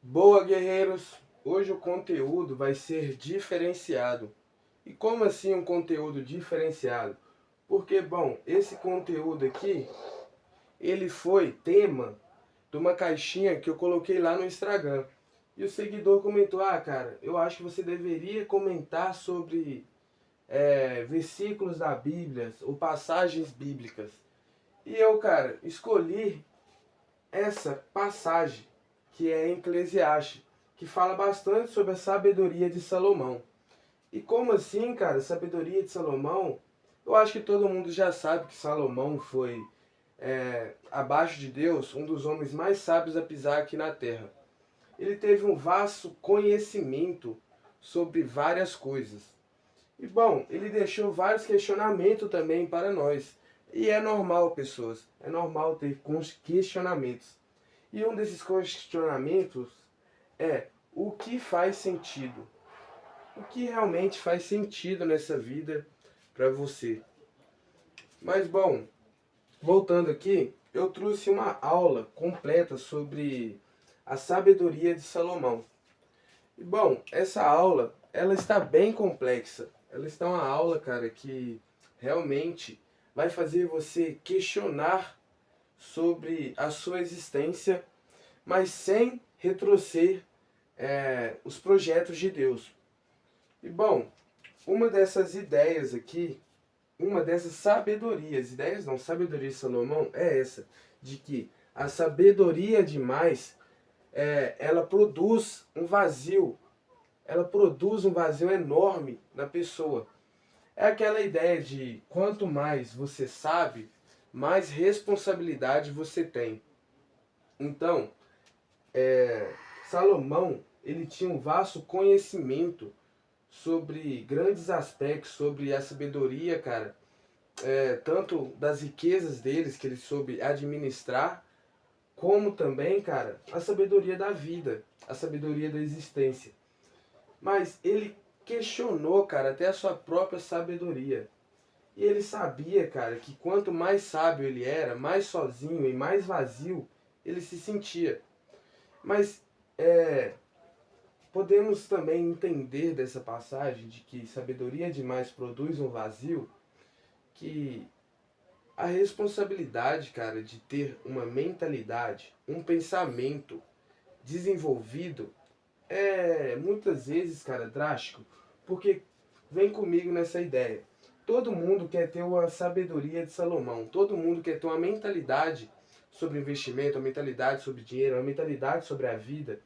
Boa, guerreiros! Hoje o conteúdo vai ser diferenciado. E como assim um conteúdo diferenciado? Porque, bom, esse conteúdo aqui, ele foi tema de uma caixinha que eu coloquei lá no Instagram. E o seguidor comentou, cara, eu acho que você deveria comentar sobre versículos da Bíblia ou passagens bíblicas. E eu, cara, escolhi essa passagem, que é em Eclesiastes, que fala bastante sobre a sabedoria de Salomão. E como assim, cara, sabedoria de Salomão? Eu acho que todo mundo já sabe que Salomão foi, abaixo de Deus, um dos homens mais sábios a pisar aqui na terra. Ele teve um vasto conhecimento sobre várias coisas. E bom, ele deixou vários questionamentos também para nós. E é normal, pessoas, é normal ter questionamentos. E um desses questionamentos é: o que faz sentido? O que realmente faz sentido nessa vida para você? Mas bom, voltando aqui, eu trouxe uma aula completa sobre a sabedoria de Salomão. E bom, essa aula, ela está bem complexa. Ela está uma aula, cara, que realmente vai fazer você questionar sobre a sua existência, mas sem retroceder os projetos de Deus. E bom, uma dessas ideias aqui, uma dessas sabedorias, ideias não, sabedoria de Salomão é essa, de que a sabedoria demais, ela produz um vazio, ela produz um vazio enorme na pessoa. É aquela ideia de quanto mais você sabe, mais responsabilidade você tem. Então, Salomão, ele tinha um vasto conhecimento sobre grandes aspectos, sobre a sabedoria, cara, tanto das riquezas deles, que ele soube administrar, como também, cara, a sabedoria da vida, a sabedoria da existência. Mas ele questionou, cara, até a sua própria sabedoria. E ele sabia, cara, que quanto mais sábio ele era, mais sozinho e mais vazio ele se sentia. Mas podemos também entender dessa passagem de que sabedoria demais produz um vazio, que a responsabilidade, cara, de ter uma mentalidade, um pensamento desenvolvido é muitas vezes, cara, drástico, porque vem comigo nessa ideia. Todo mundo quer ter uma sabedoria de Salomão, todo mundo quer ter uma mentalidade sobre investimento, uma mentalidade sobre dinheiro, uma mentalidade sobre a vida.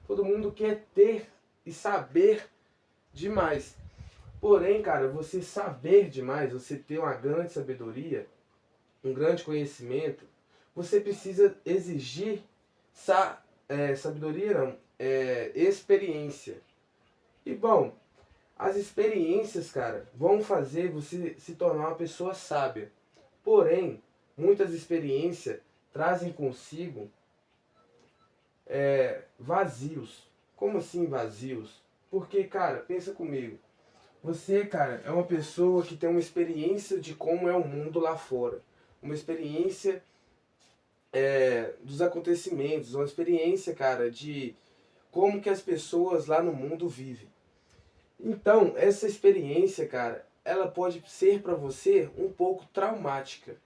Todo mundo quer ter e saber demais. Porém, cara, você saber demais, você ter uma grande sabedoria, um grande conhecimento, você precisa exigir sabedoria, não, experiência. E bom, as experiências, cara, vão fazer você se tornar uma pessoa sábia. Porém, muitas experiências trazem consigo vazios. Como assim vazios? Porque, cara, pensa comigo. Você, cara, é uma pessoa que tem uma experiência de como é o mundo lá fora. Uma experiência dos acontecimentos, uma experiência, cara, de como que as pessoas lá no mundo vivem. Então, essa experiência, cara, ela pode ser para você um pouco traumática,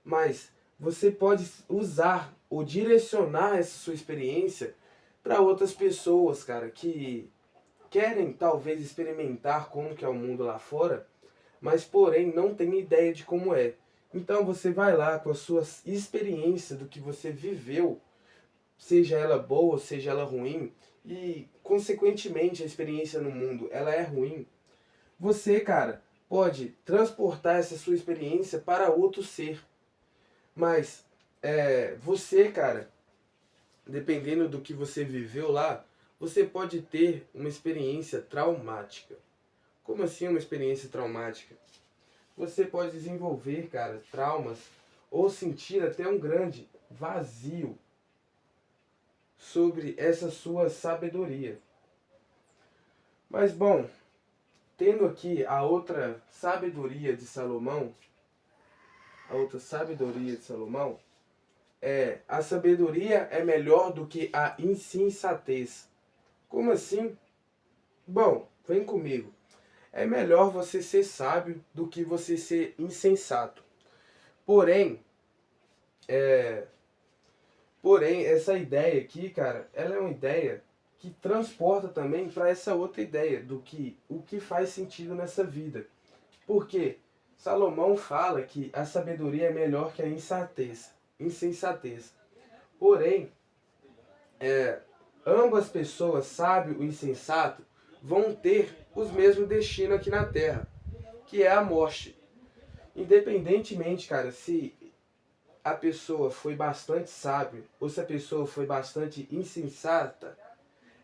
mas você pode usar ou direcionar essa sua experiência para outras pessoas, cara, que querem talvez experimentar como que é o mundo lá fora, mas porém não tem ideia de como é. Então você vai lá com a sua experiência do que você viveu, seja ela boa, seja ela ruim, e consequentemente a experiência no mundo ela é ruim, você, cara, pode transportar essa sua experiência para outro ser. Mas você, cara, dependendo do que você viveu lá, você pode ter uma experiência traumática. Como assim uma experiência traumática? Você pode desenvolver, cara, traumas ou sentir até um grande vazio sobre essa sua sabedoria. Mas bom, tendo aqui a outra sabedoria de Salomão, a sabedoria é melhor do que a insensatez. Como assim? Bom, vem comigo. É melhor você ser sábio do que você ser insensato. Porém, essa ideia aqui, cara, ela é uma ideia que transporta também para essa outra ideia do que o que faz sentido nessa vida. Porque Salomão fala que a sabedoria é melhor que a insensatez. Porém, ambas pessoas, sábio e insensato, vão ter os mesmos destinos aqui na Terra, que é a morte. Independentemente, cara, se a pessoa foi bastante sábia ou se a pessoa foi bastante insensata,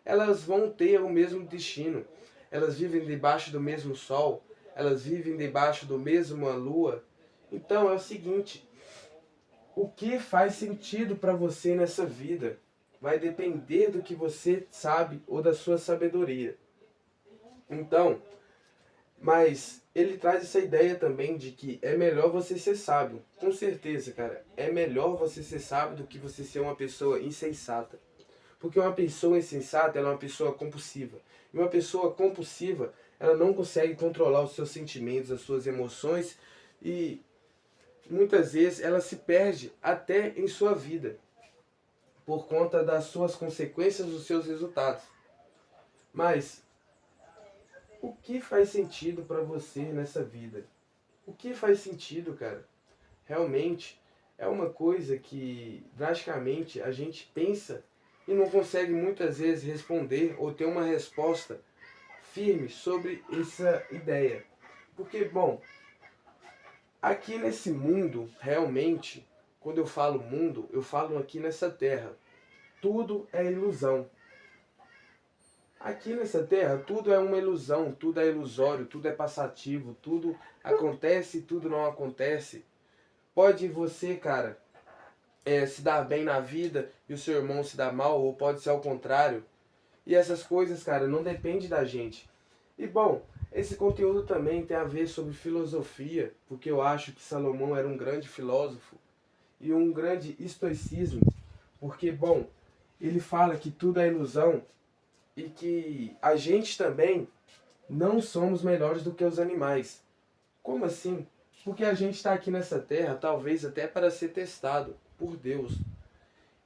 elas vão ter o mesmo destino. Elas vivem debaixo do mesmo sol, elas vivem debaixo do mesmo lua. Então é o seguinte, o que faz sentido para você nessa vida vai depender do que você sabe ou da sua sabedoria. Então, mas ele traz essa ideia também de que é melhor você ser sábio. Com certeza, cara, é melhor você ser sábio do que você ser uma pessoa insensata. Porque uma pessoa insensata, ela é uma pessoa compulsiva. E uma pessoa compulsiva, ela não consegue controlar os seus sentimentos, as suas emoções e muitas vezes ela se perde até em sua vida por conta das suas consequências, dos seus resultados. Mas o que faz sentido para você nessa vida? O que faz sentido, cara? Realmente é uma coisa que drasticamente a gente pensa e não consegue muitas vezes responder ou ter uma resposta firme sobre essa ideia. Porque, bom, aqui nesse mundo, realmente, quando eu falo mundo, eu falo aqui nessa terra. Tudo é ilusão. Aqui nessa terra, tudo é uma ilusão, tudo é ilusório, tudo é passativo, tudo acontece, tudo não acontece. Pode você, cara, se dar bem na vida e o seu irmão se dar mal, ou pode ser ao contrário. E essas coisas, cara, não depende da gente. E bom, esse conteúdo também tem a ver sobre filosofia, porque eu acho que Salomão era um grande filósofo e um grande estoicismo, porque, bom, ele fala que tudo é ilusão e que a gente também não somos melhores do que os animais. Como assim? Porque a gente está aqui nessa terra, talvez até para ser testado por Deus.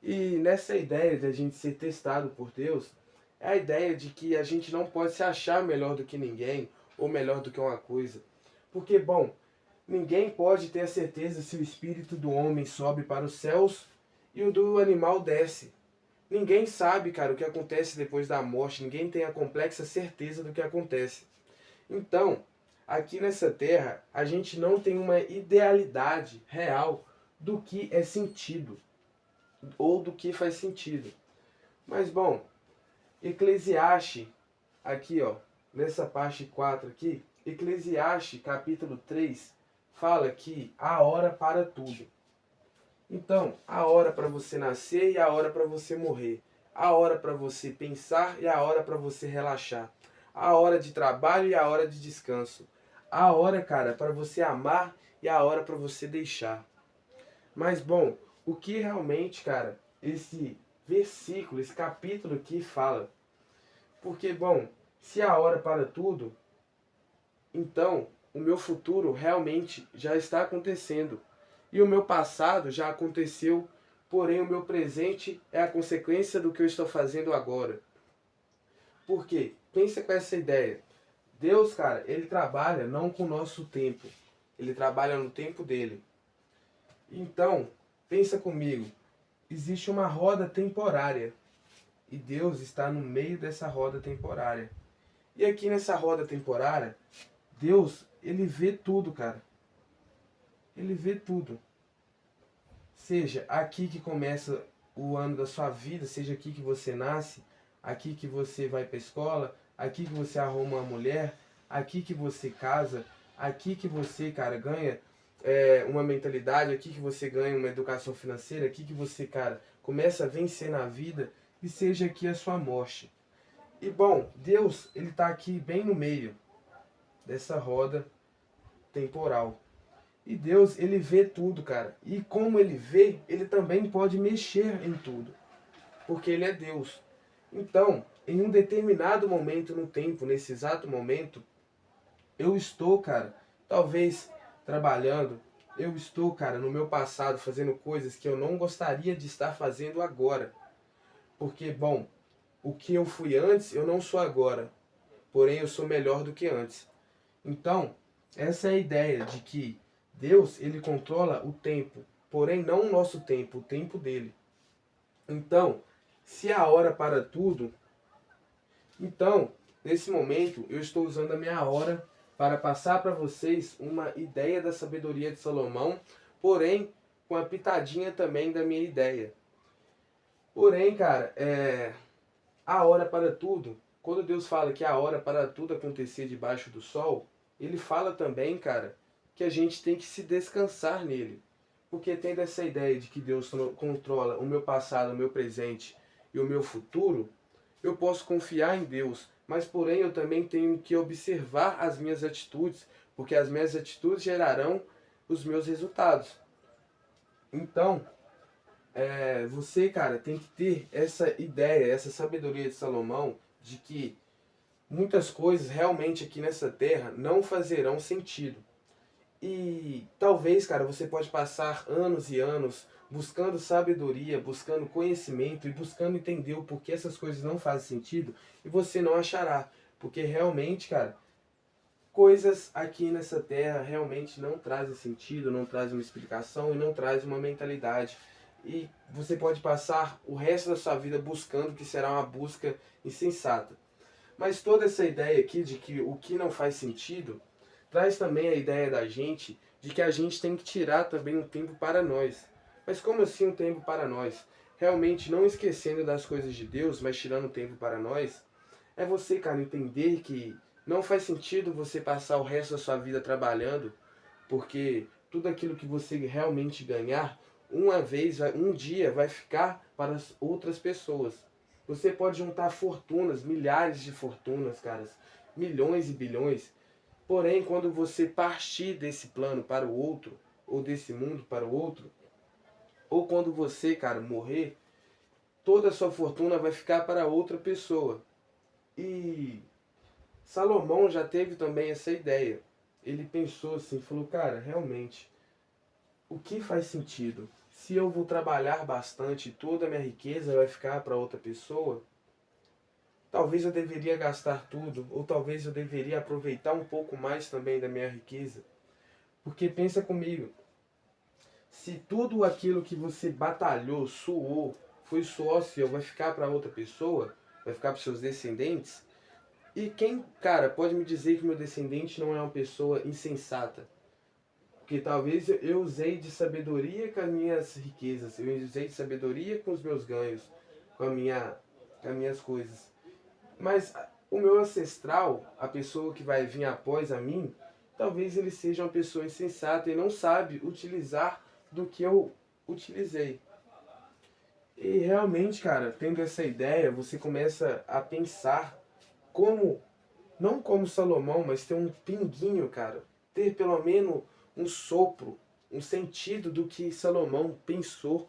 E nessa ideia de a gente ser testado por Deus, é a ideia de que a gente não pode se achar melhor do que ninguém ou melhor do que uma coisa. Porque, bom, ninguém pode ter a certeza se o espírito do homem sobe para os céus e o do animal desce. Ninguém sabe, cara, o que acontece depois da morte. Ninguém tem a complexa certeza do que acontece. Então, aqui nessa terra, a gente não tem uma idealidade real do que é sentido ou do que faz sentido. Mas, bom, Eclesiastes, aqui ó, nessa parte 4 aqui, Eclesiastes capítulo 3, fala que há hora para tudo. Então, há hora para você nascer e há hora para você morrer. Há hora para você pensar e há hora para você relaxar. Há hora de trabalho e há hora de descanso. Há hora, cara, para você amar e há hora para você deixar. Mas, bom, o que realmente, cara, esse versículo, esse capítulo aqui fala? Porque, bom, se há hora para tudo, então o meu futuro realmente já está acontecendo. E o meu passado já aconteceu, porém o meu presente é a consequência do que eu estou fazendo agora. Por quê? Pensa com essa ideia. Deus, cara, ele trabalha não com o nosso tempo. Ele trabalha no tempo dele. Então, pensa comigo. Existe uma roda temporária. E Deus está no meio dessa roda temporária. E aqui nessa roda temporária, Deus, ele vê tudo, cara. Ele vê tudo. Seja aqui que começa o ano da sua vida, seja aqui que você nasce, aqui que você vai para a escola, aqui que você arruma uma mulher, aqui que você casa, aqui que você, cara, ganha uma mentalidade, aqui que você ganha uma educação financeira, aqui que você, cara, começa a vencer na vida e seja aqui a sua morte. E bom, Deus, ele está aqui bem no meio dessa roda temporal. E Deus, ele vê tudo, cara. E como ele vê, ele também pode mexer em tudo. Porque ele é Deus. Então, em um determinado momento no tempo, nesse exato momento, eu estou, cara, talvez trabalhando, eu estou, cara, no meu passado fazendo coisas que eu não gostaria de estar fazendo agora. Porque, bom, o que eu fui antes, eu não sou agora. Porém, eu sou melhor do que antes. Então, essa é a ideia de que Deus, ele controla o tempo, porém não o nosso tempo, o tempo dele. Então, se há hora para tudo, então, nesse momento, eu estou usando a minha hora para passar para vocês uma ideia da sabedoria de Salomão, porém com a pitadinha também da minha ideia. Porém, cara, a hora para tudo, quando Deus fala que a hora para tudo acontecer debaixo do sol, ele fala também, cara, que a gente tem que se descansar nele. Porque tendo essa ideia de que Deus controla o meu passado, o meu presente e o meu futuro, eu posso confiar em Deus, mas porém eu também tenho que observar as minhas atitudes, porque as minhas atitudes gerarão os meus resultados. Então, você, cara, tem que ter essa ideia, essa sabedoria de Salomão, de que muitas coisas realmente aqui nessa terra não fazerão sentido. E talvez, cara, você pode passar anos e anos buscando sabedoria, buscando conhecimento e buscando entender o porquê essas coisas não fazem sentido e você não achará. Porque realmente, cara, coisas aqui nessa terra realmente não trazem sentido, não trazem uma explicação e não trazem uma mentalidade. E você pode passar o resto da sua vida buscando, que será uma busca insensata. Mas toda essa ideia aqui de que o que não faz sentido traz também a ideia da gente de que a gente tem que tirar também um tempo para nós. Mas como assim um tempo para nós? Realmente não esquecendo das coisas de Deus, mas tirando tempo para nós, é você, cara, entender que não faz sentido você passar o resto da sua vida trabalhando, porque tudo aquilo que você realmente ganhar, uma vez, um dia vai ficar para as outras pessoas. Você pode juntar fortunas, milhares de fortunas, caras, milhões e bilhões. Porém, quando você partir desse plano para o outro, ou desse mundo para o outro, ou quando você, cara, morrer, toda a sua fortuna vai ficar para outra pessoa. E Salomão já teve também essa ideia. Ele pensou assim, falou, cara, realmente, o que faz sentido? Se eu vou trabalhar bastante e toda a minha riqueza vai ficar para outra pessoa, talvez eu deveria gastar tudo, ou talvez eu deveria aproveitar um pouco mais também da minha riqueza. Porque pensa comigo, se tudo aquilo que você batalhou, suou, foi suor seu, vai ficar para outra pessoa, vai ficar para seus descendentes, e quem, cara, pode me dizer que meu descendente não é uma pessoa insensata? Porque talvez eu usei de sabedoria com as minhas riquezas, eu usei de sabedoria com os meus ganhos, com as minhas coisas. Mas o meu ancestral, a pessoa que vai vir após a mim, talvez ele seja uma pessoa insensata e não sabe utilizar do que eu utilizei. E realmente, cara, tendo essa ideia, você começa a pensar como, não como Salomão, mas ter um pinguinho, cara. Ter pelo menos um sopro, um sentido do que Salomão pensou,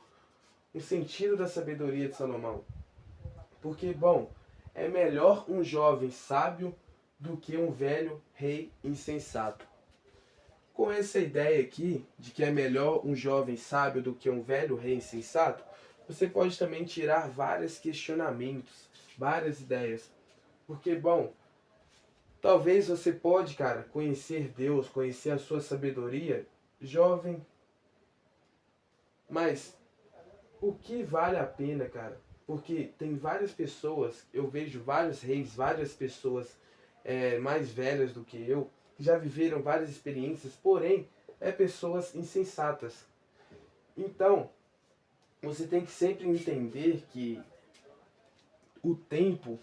um sentido da sabedoria de Salomão. Porque, bom, é melhor um jovem sábio do que um velho rei insensato. Com essa ideia aqui, de que é melhor um jovem sábio do que um velho rei insensato, você pode também tirar vários questionamentos, várias ideias. Porque, bom, talvez você pode, cara, conhecer Deus, conhecer a sua sabedoria, jovem, mas o que vale a pena, cara? Porque tem várias pessoas, eu vejo vários reis, várias pessoas mais velhas do que eu, que já viveram várias experiências, porém, pessoas insensatas. Então, você tem que sempre entender que o tempo,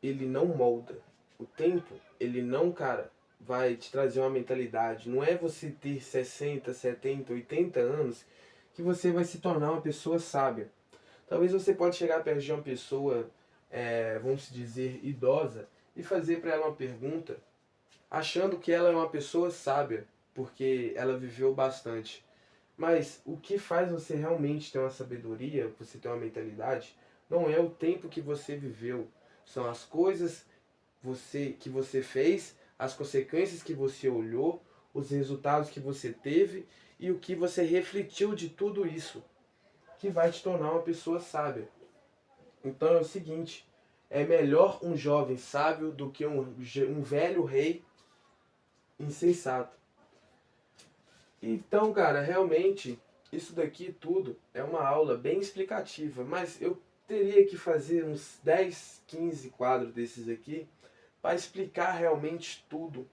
ele não molda. O tempo, ele não, cara, vai te trazer uma mentalidade. Não é você ter 60, 70, 80 anos que você vai se tornar uma pessoa sábia. Talvez você pode chegar perto de uma pessoa, vamos dizer, idosa, e fazer para ela uma pergunta, achando que ela é uma pessoa sábia, porque ela viveu bastante. Mas o que faz você realmente ter uma sabedoria, você ter uma mentalidade, não é o tempo que você viveu, são as coisas que você fez, as consequências que você olhou, os resultados que você teve e o que você refletiu de tudo isso, que vai te tornar uma pessoa sábia. Então é o seguinte, é melhor um jovem sábio do que um velho rei insensato. Então, cara, realmente, isso daqui tudo é uma aula bem explicativa, mas eu teria que fazer uns 10, 15 quadros desses aqui para explicar realmente tudo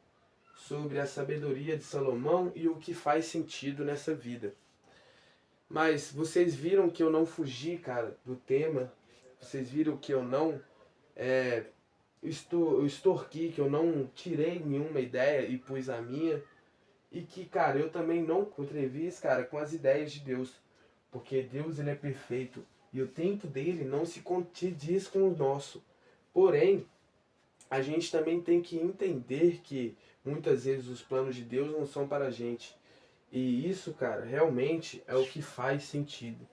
sobre a sabedoria de Salomão e o que faz sentido nessa vida. Mas vocês viram que eu não fugi, cara, do tema. Vocês viram que eu não eu extorqui, que eu não tirei nenhuma ideia e pus a minha. E que, cara, eu também não contriviz, cara, com as ideias de Deus. Porque Deus, ele é perfeito. E o tempo dele não se condiz com o nosso. Porém, a gente também tem que entender que muitas vezes os planos de Deus não são para a gente. E isso, cara, realmente é o que faz sentido.